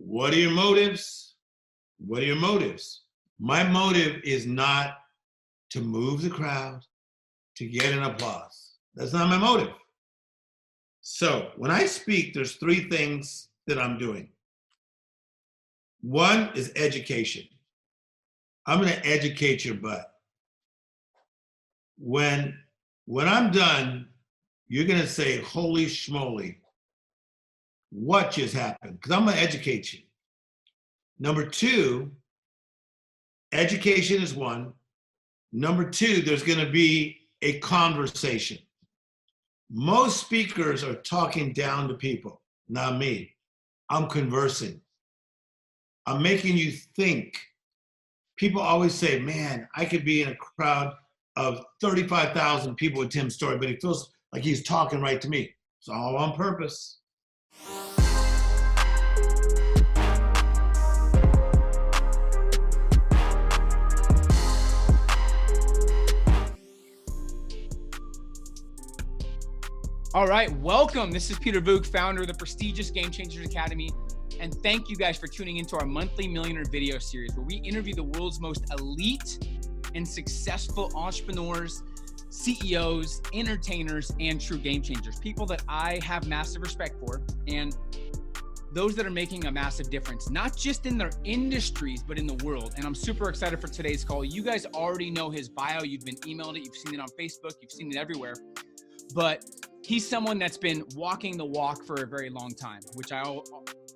What are your motives? What are your motives? My motive is not to move the crowd, to get an applause. That's not my motive. So when I speak, there's three things that I'm doing. One is education. I'm going to educate your butt. When I'm done, you're going to say, holy schmoly, what just happened? Because I'm going to educate you. Number two, education is one. Number two, there's going to be a conversation. Most speakers are talking down to people, not me. I'm conversing. I'm making you think. People always say, man, I could be in a crowd of 35,000 people with Tim Storey, but it feels like he's talking right to me. It's all on purpose. All right, welcome. This is Peter Voogd, founder of the prestigious Gamechangers Academy. And thank you guys for tuning into our monthly Millionaire video series where we interview the world's most elite and successful entrepreneurs, CEOs, entertainers, and true game changers. People that I have massive respect for and those that are making a massive difference, not just in their industries, but in the world. And I'm super excited for today's call. You guys already know his bio. You've been emailed it. You've seen it on Facebook. You've seen it everywhere. But he's someone that's been walking the walk for a very long time, which I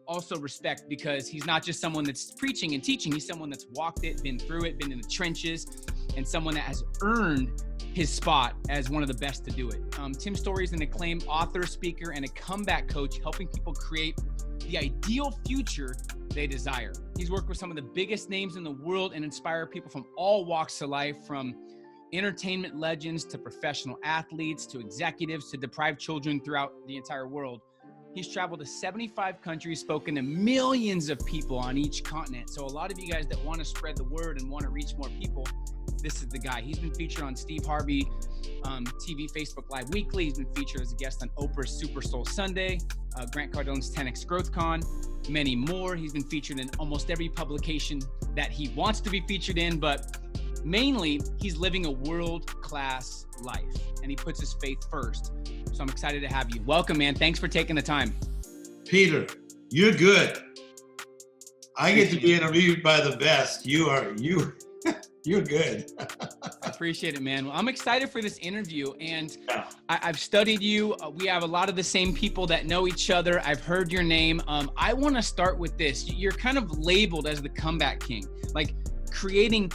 also respect because he's not just someone that's preaching and teaching. He's someone that's walked it, been through it, been in the trenches, and someone that has earned his spot as one of the best to do it. Tim Storey is an acclaimed author, speaker, and a comeback coach, helping people create the ideal future they desire. He's worked with some of the biggest names in the world and inspired people from all walks of life, from entertainment legends to professional athletes to executives to deprived children throughout the entire world. He's traveled to 75 countries, spoken to millions of people on each continent. So a lot of you guys that want to spread the word and want to reach more people, this is the guy. He's been featured on Steve Harvey TV, Facebook Live Weekly. He's been featured as a guest on Oprah's Super Soul Sunday, Grant Cardone's 10X Growth Con, many more. He's been featured in almost every publication that he wants to be featured in, but mainly, he's living a world-class life, and he puts his faith first. So I'm excited to have you. Welcome, man. Thanks for taking the time. Peter, you're good. I get to be interviewed by the best. You're good. I appreciate it, man. Well, I'm excited for this interview, and I've studied you. We have a lot of the same people that know each other. I've heard your name. I want to start with this. You're kind of labeled as the comeback king, like creating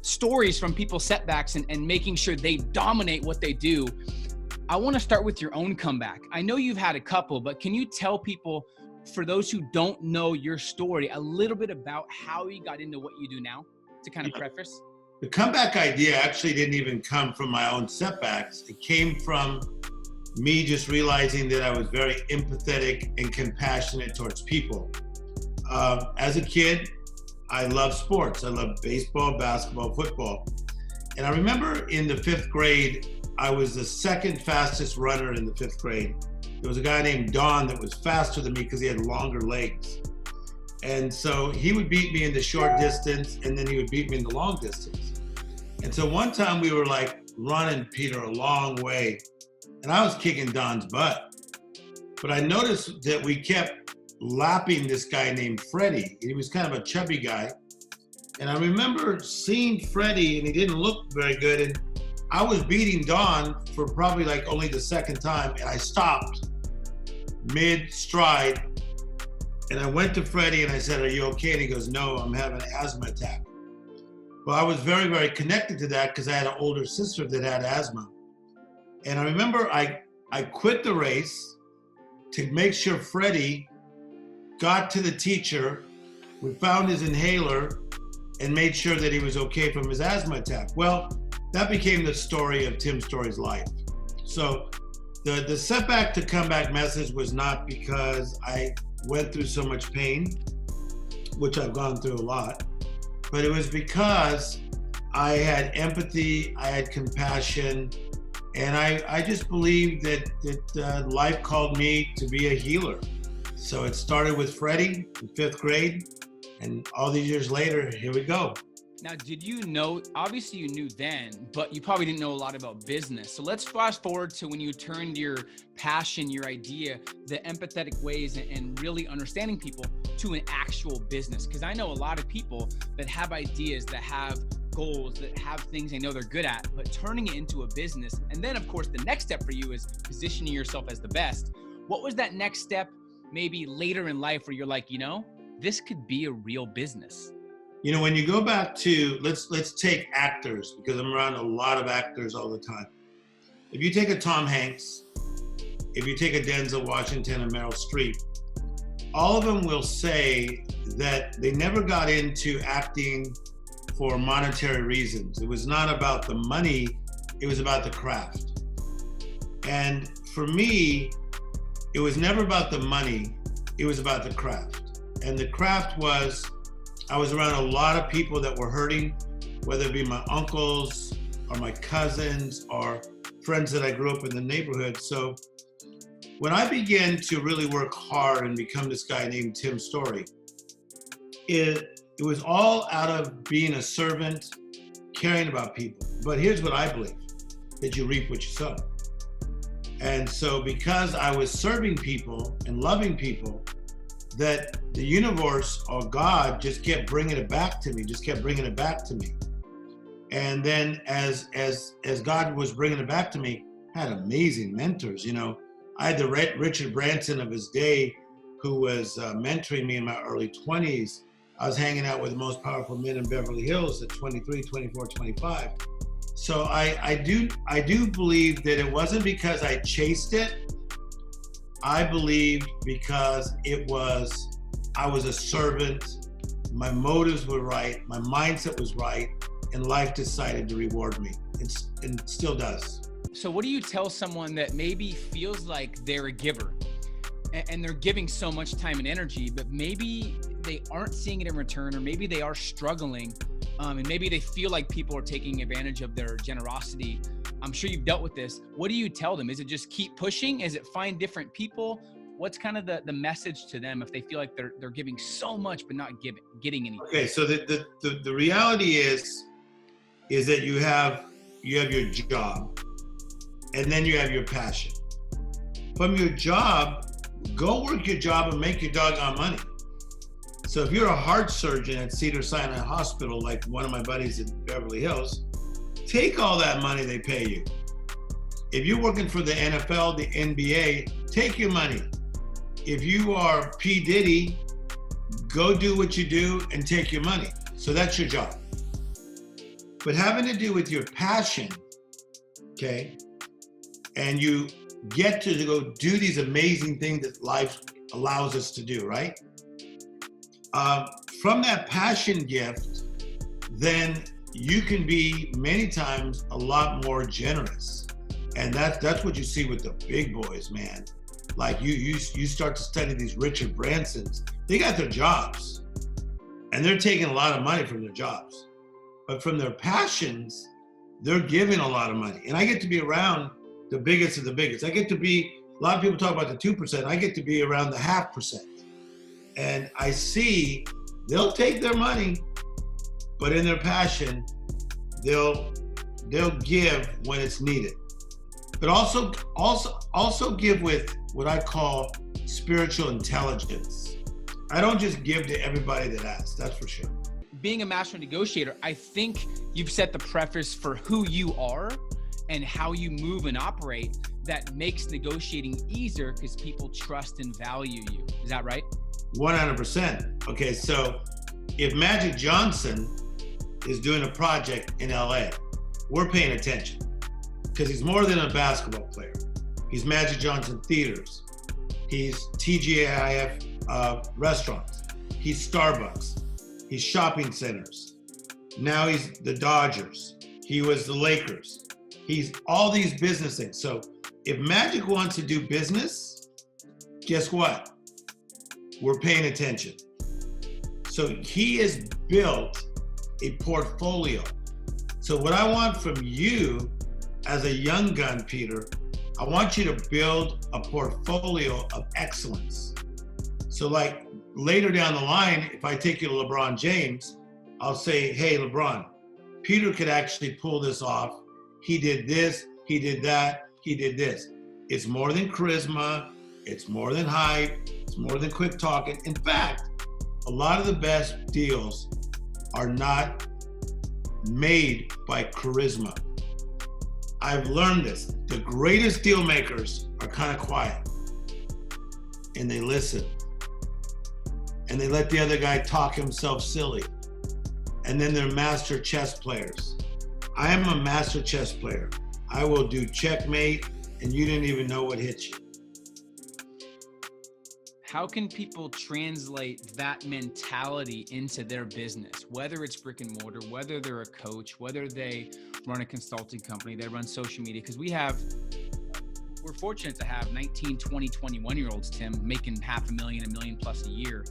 stories from people's setbacks and making sure they dominate what they do. I want to start with your own comeback. I know you've had a couple, but can you tell people, for those who don't know your story, a little bit about how you got into what you do now, to kind of preface? The comeback idea actually didn't even come from my own setbacks. It came from me just realizing that I was very empathetic and compassionate towards people. As a kid, I love sports. I love baseball, basketball, football. And I remember in the 5th grade, I was the second fastest runner in the 5th grade. There was a guy named Don that was faster than me because he had longer legs. And so he would beat me in the short distance, and then he would beat me in the long distance. And so one time we were like running, Peter, a long way, and I was kicking Don's butt. But I noticed that we kept lapping this guy named Freddie. He was kind of a chubby guy. And I remember seeing Freddie, and he didn't look very good. And I was beating Don for probably like only the second time. And I stopped mid-stride. And I went to Freddie and I said, "Are you okay?" And he goes, "No, I'm having an asthma attack." Well, I was very, very connected to that because I had an older sister that had asthma. And I remember I quit the race to make sure Freddie got to the teacher. We found his inhaler and made sure that he was okay from his asthma attack. Well, that became the story of Tim Storey's life. So the setback to comeback message was not because I went through so much pain, which I've gone through a lot, but it was because I had empathy, I had compassion, and I just believed that life called me to be a healer. So it started with Freddie in 5th grade, and all these years later, here we go. Now, did you know, obviously you knew then, but you probably didn't know a lot about business. So let's fast forward to when you turned your passion, your idea, the empathetic ways and really understanding people to an actual business. Because I know a lot of people that have ideas, that have goals, that have things they know they're good at, but turning it into a business. And then of course, the next step for you is positioning yourself as the best. What was that next step maybe later in life where you're like, this could be a real business? When you go back to, let's take actors, because I'm around a lot of actors all the time. If you take a Tom Hanks, if you take a Denzel Washington and Meryl Streep, all of them will say that they never got into acting for monetary reasons. It was not about the money, it was about the craft. And for me, it was never about the money, it was about the craft. And the craft was, I was around a lot of people that were hurting, whether it be my uncles or my cousins or friends that I grew up in the neighborhood. So when I began to really work hard and become this guy named Tim Storey, it was all out of being a servant, caring about people. But here's what I believe, that you reap what you sow. And so because I was serving people and loving people, that the universe or God just kept bringing it back to me, And then as God was bringing it back to me, I had amazing mentors. I had the Richard Branson of his day who was mentoring me in my early 20s. I was hanging out with the most powerful men in Beverly Hills at 23, 24, 25. So I do believe that it wasn't because I chased it. I believed because I was a servant, my motives were right, my mindset was right, and life decided to reward me. And it still does. So what do you tell someone that maybe feels like they're a giver and they're giving so much time and energy, but maybe they aren't seeing it in return, or maybe they are struggling, and maybe they feel like people are taking advantage of their generosity? I'm sure you've dealt with this. What do you tell them? Is it just keep pushing? Is it find different people? What's kind of the message to them if they feel like they're giving so much but not getting anything? Okay, so the reality is that you have your job, and then you have your passion. From your job, go work your job and make your doggone money. So if you're a heart surgeon at Cedars-Sinai Hospital, like one of my buddies in Beverly Hills, take all that money they pay you. If you're working for the NFL, the NBA, take your money. If you are P. Diddy, go do what you do and take your money. So that's your job. But having to do with your passion, okay, and you get to go do these amazing things that life allows us to do, right? From that passion gift, then you can be many times a lot more generous. And that's what you see with the big boys, man. Like you start to study these Richard Bransons, they got their jobs and they're taking a lot of money from their jobs, but from their passions, they're giving a lot of money. And I get to be around the biggest of the biggest. A lot of people talk about the 2%. I get to be around the 0.5%. And I see they'll take their money, but in their passion, they'll give when it's needed. But also give with what I call spiritual intelligence. I don't just give to everybody that asks, that's for sure. Being a master negotiator, I think you've set the preface for who you are and how you move and operate that makes negotiating easier because people trust and value you. Is that right? 100%. Okay, so if Magic Johnson is doing a project in LA, we're paying attention because he's more than a basketball player. He's Magic Johnson Theaters. He's TGIF restaurants. He's Starbucks. He's shopping centers. Now he's the Dodgers. He was the Lakers. He's all these business things. So if Magic wants to do business, guess what? We're paying attention. So he has built a portfolio. So what I want from you as a young gun, Peter, I want you to build a portfolio of excellence. So like later down the line, if I take you to LeBron James, I'll say, hey, LeBron, Peter could actually pull this off. He did this, he did that, he did this. It's more than charisma. It's more than hype. It's more than quick talking. In fact, a lot of the best deals are not made by charisma. I've learned this. The greatest deal makers are kind of quiet and they listen and they let the other guy talk himself silly. And then they're master chess players. I am a master chess player. I will do checkmate and you didn't even know what hit you. How can people translate that mentality into their business, whether it's brick and mortar, whether they're a coach, whether they run a consulting company, they run social media? Because we're fortunate to have 19, 20, 21-year-olds, Tim, making $500,000, $1 million plus a year.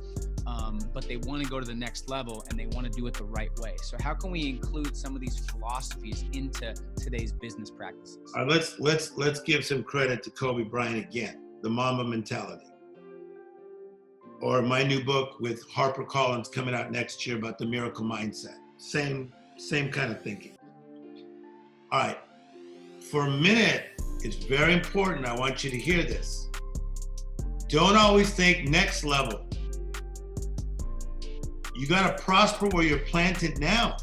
But they want to go to the next level and they want to do it the right way. So how can we include some of these philosophies into today's business practices? All right, let's give some credit to Kobe Bryant again, the Mamba mentality. Or my new book with HarperCollins coming out next year about the miracle mindset. Same kind of thinking. All right, for a minute, it's very important. I want you to hear this. Don't always think next level. You got to prosper where you're planted now.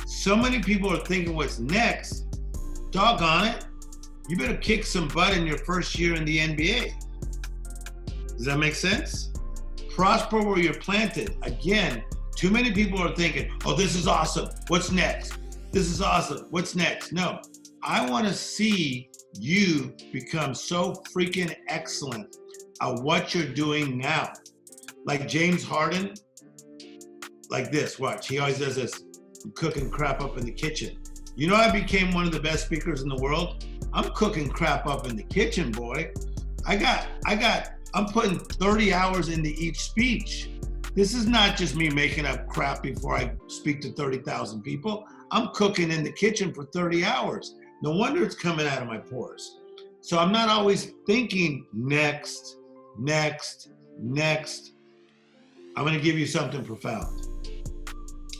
So many people are thinking what's next. Doggone it. You better kick some butt in your first year in the NBA. Does that make sense? Prosper where you're planted. Again, too many people are thinking, oh, this is awesome. What's next? This is awesome. What's next? No, I want to see you become so freaking excellent at what you're doing now. Like James Harden, like this, watch. He always does this, I'm cooking crap up in the kitchen. You know, I became one of the best speakers in the world. I'm cooking crap up in the kitchen, boy. I'm putting 30 hours into each speech. This is not just me making up crap before I speak to 30,000 people. I'm cooking in the kitchen for 30 hours. No wonder it's coming out of my pores. So I'm not always thinking next. I'm gonna give you something profound.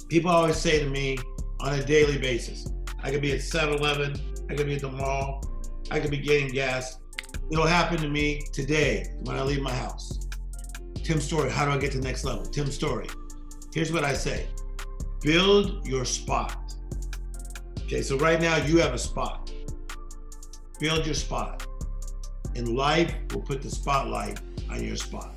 People always say to me on a daily basis, I could be at 7-Eleven, I could be at the mall, I could be getting gas. It'll happen to me today when I leave my house. Tim Storey, how do I get to the next level? Tim Storey. Here's what I say. Build your spot. Okay, so right now you have a spot. Build your spot. And life will put the spotlight on your spot.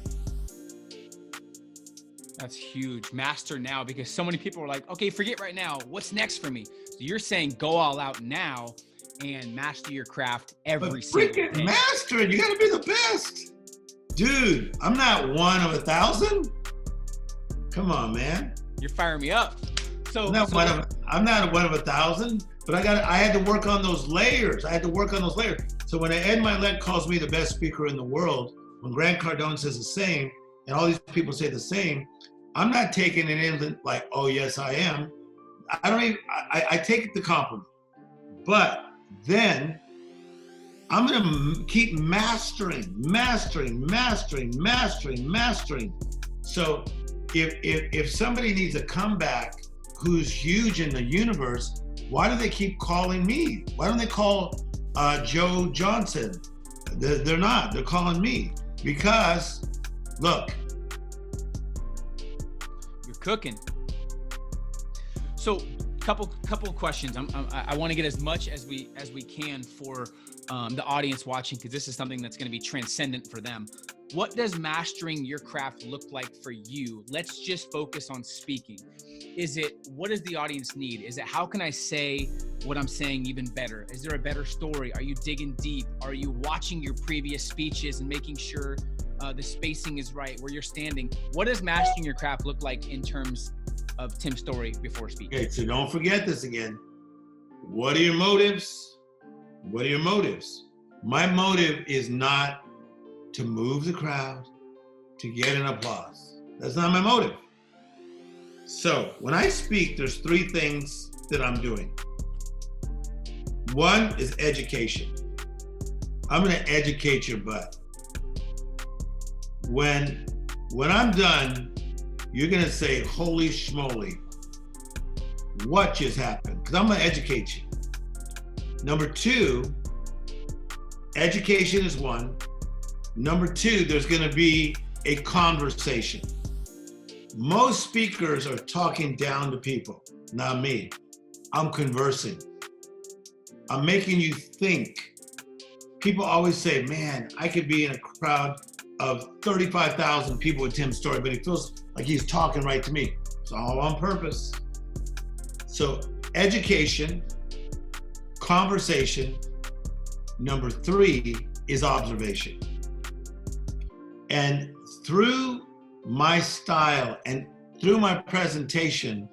That's huge. Master now, because so many people are like, okay, forget right now. What's next for me? So you're saying go all out now and master your craft every single day. Freaking master it. You got to be the best. Dude, I'm not one of 1,000. Come on, man. You're firing me up. I'm not one of 1,000, but I had to work on those layers. So when Ed Milet calls me the best speaker in the world, when Grant Cardone says the same, and all these people say the same, I'm not taking it in like, oh yes, I am. I take the compliment. But then I'm gonna keep mastering. So if somebody needs a comeback who's huge in the universe, why do they keep calling me? Why don't they call Joe Johnson? They're not, they're calling me because, look. You're cooking. So couple questions. I want to get as much as we can for the audience watching, because this is something that's going to be transcendent for them. What does mastering your craft look like for you? Let's just focus on speaking. What does the audience need? Is it, how can I say what I'm saying even better? Is there a better story? Are you digging deep? Are you watching your previous speeches and making sure the spacing is right, where you're standing? What does mastering your craft look like in terms of Tim Storey before speaking? Okay, so don't forget this again. What are your motives? My motive is not to move the crowd, to get an applause. That's not my motive. So when I speak, there's 3 things that I'm doing. One is education. I'm gonna educate your butt. when I'm done, you're gonna say, holy schmoly, what just happened? Because I'm gonna educate you. Number two, education is one. Number two, there's gonna be a conversation. Most speakers are talking down to people, not me. I'm conversing. I'm making you think. People always say, man, I could be in a crowd of 35,000 people with Tim Storey, but it feels like he's talking right to me. It's all on purpose. So education, conversation. Number three is observation. And through my style and through my presentation,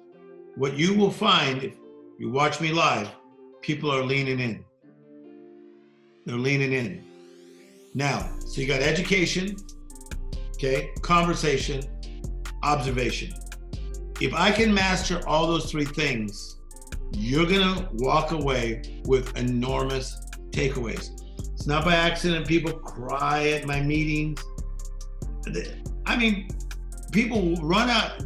what you will find if you watch me live, people are leaning in. They're leaning in. Now, so you got education, okay, conversation, observation. If I can master all those three things, you're gonna walk away with enormous takeaways. It's not by accident people cry at my meetings. I mean, people run out,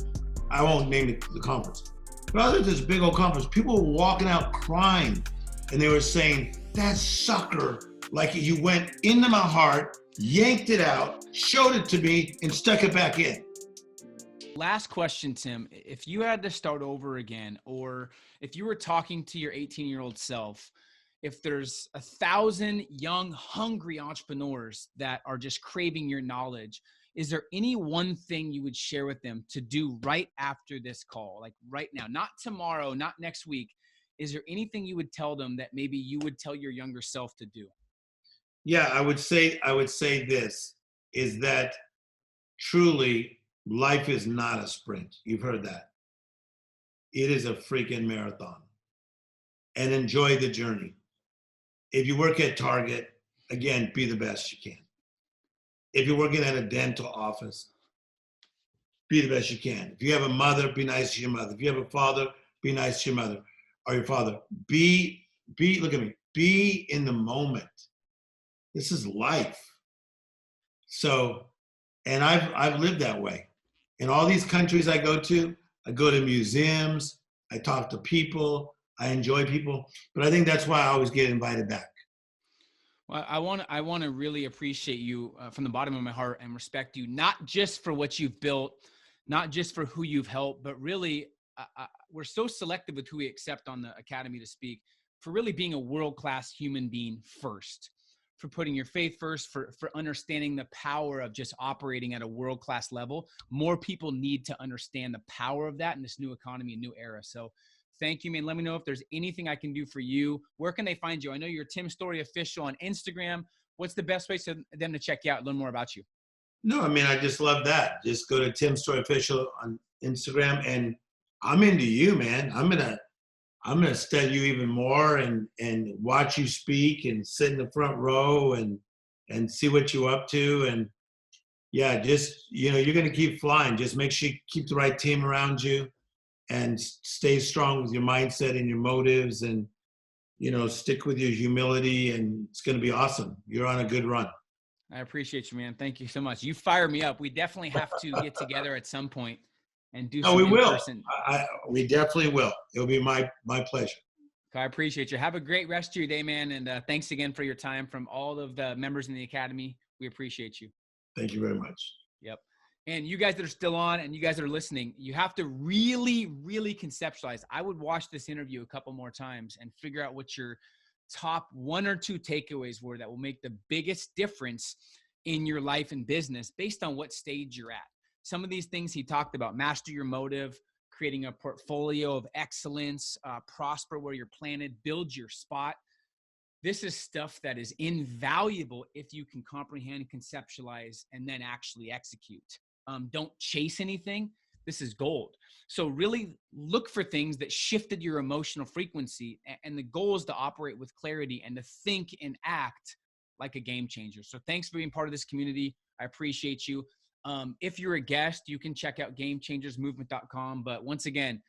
I won't name the conference, but other than this big old conference, people were walking out crying and they were saying, that sucker, like you went into my heart, yanked it out, showed it to me, and stuck it back in. Last question, Tim. If you had to start over again, or if you were talking to your 18-year-old self, if there's 1,000 young, hungry entrepreneurs that are just craving your knowledge, is there any one thing you would share with them to do right after this call, like right now, not tomorrow, not next week? Is there anything you would tell them that maybe you would tell your younger self to do? Yeah, I would say this, is that truly life is not a sprint. You've heard that. It is a freaking marathon. And enjoy the journey. If you work at Target, again, be the best you can. If you're working at a dental office, be the best you can. If you have a mother, be nice to your mother. If you have a father, be nice to your mother or your father. Look at me, be in the moment. This is life. So, and I've lived that way. In all these countries I go to museums, I talk to people, I enjoy people, but I think that's why I always get invited back. Well, I want to really appreciate you from the bottom of my heart and respect you, not just for what you've built, not just for who you've helped, but really we're so selective with who we accept on the Academy to speak, for really being a world-class human being first, for putting your faith first, for understanding the power of just operating at a world-class level. More people need to understand the power of that in this new economy and new era. So thank you, man. Let me know if there's anything I can do for you. Where can they find you? I know you're Tim Storey Official on Instagram. What's the best way for them to check you out and learn more about you? No, I mean, I just love that. Just go to Tim Storey Official on Instagram, and I'm into you, man. I'm gonna study you even more and watch you speak and sit in the front row and see what you're up to. And yeah, just, you're gonna keep flying. Just make sure you keep the right team around you and stay strong with your mindset and your motives, and stick with your humility, and it's gonna be awesome. You're on a good run. I appreciate you, man. Thank you so much. You fire me up. We definitely have to get together at some point and do some in-person. We definitely will. It'll be my pleasure. I appreciate you. Have a great rest of your day, man. And thanks again for your time from all of the members in the Academy. We appreciate you. Thank you very much. Yep. And you guys that are still on and you guys that are listening, you have to really, really conceptualize. I would watch this interview a couple more times and figure out what your top one or two takeaways were that will make the biggest difference in your life and business based on what stage you're at. Some of these things he talked about: master your motive, creating a portfolio of excellence, prosper where you're planted, build your spot. This is stuff that is invaluable if you can comprehend, conceptualize, and then actually execute. Don't chase anything. This is gold. So really look for things that shifted your emotional frequency. And the goal is to operate with clarity and to think and act like a game changer. So thanks for being part of this community. I appreciate you. If you're a guest, you can check out gamechangersmovement.com. But once again,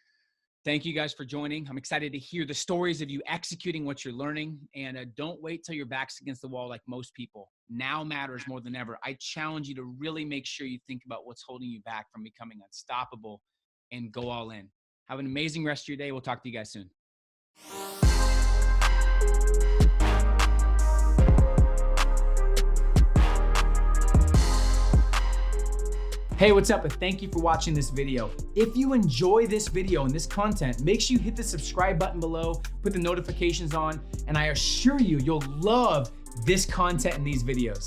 Thank you guys for joining. I'm excited to hear the stories of you executing what you're learning. And don't wait till your back's against the wall like most people. Now matters more than ever. I challenge you to really make sure you think about what's holding you back from becoming unstoppable and go all in. Have an amazing rest of your day. We'll talk to you guys soon. Hey, what's up? And thank you for watching this video. If you enjoy this video and this content, make sure you hit the subscribe button below, put the notifications on, and I assure you, you'll love this content and these videos.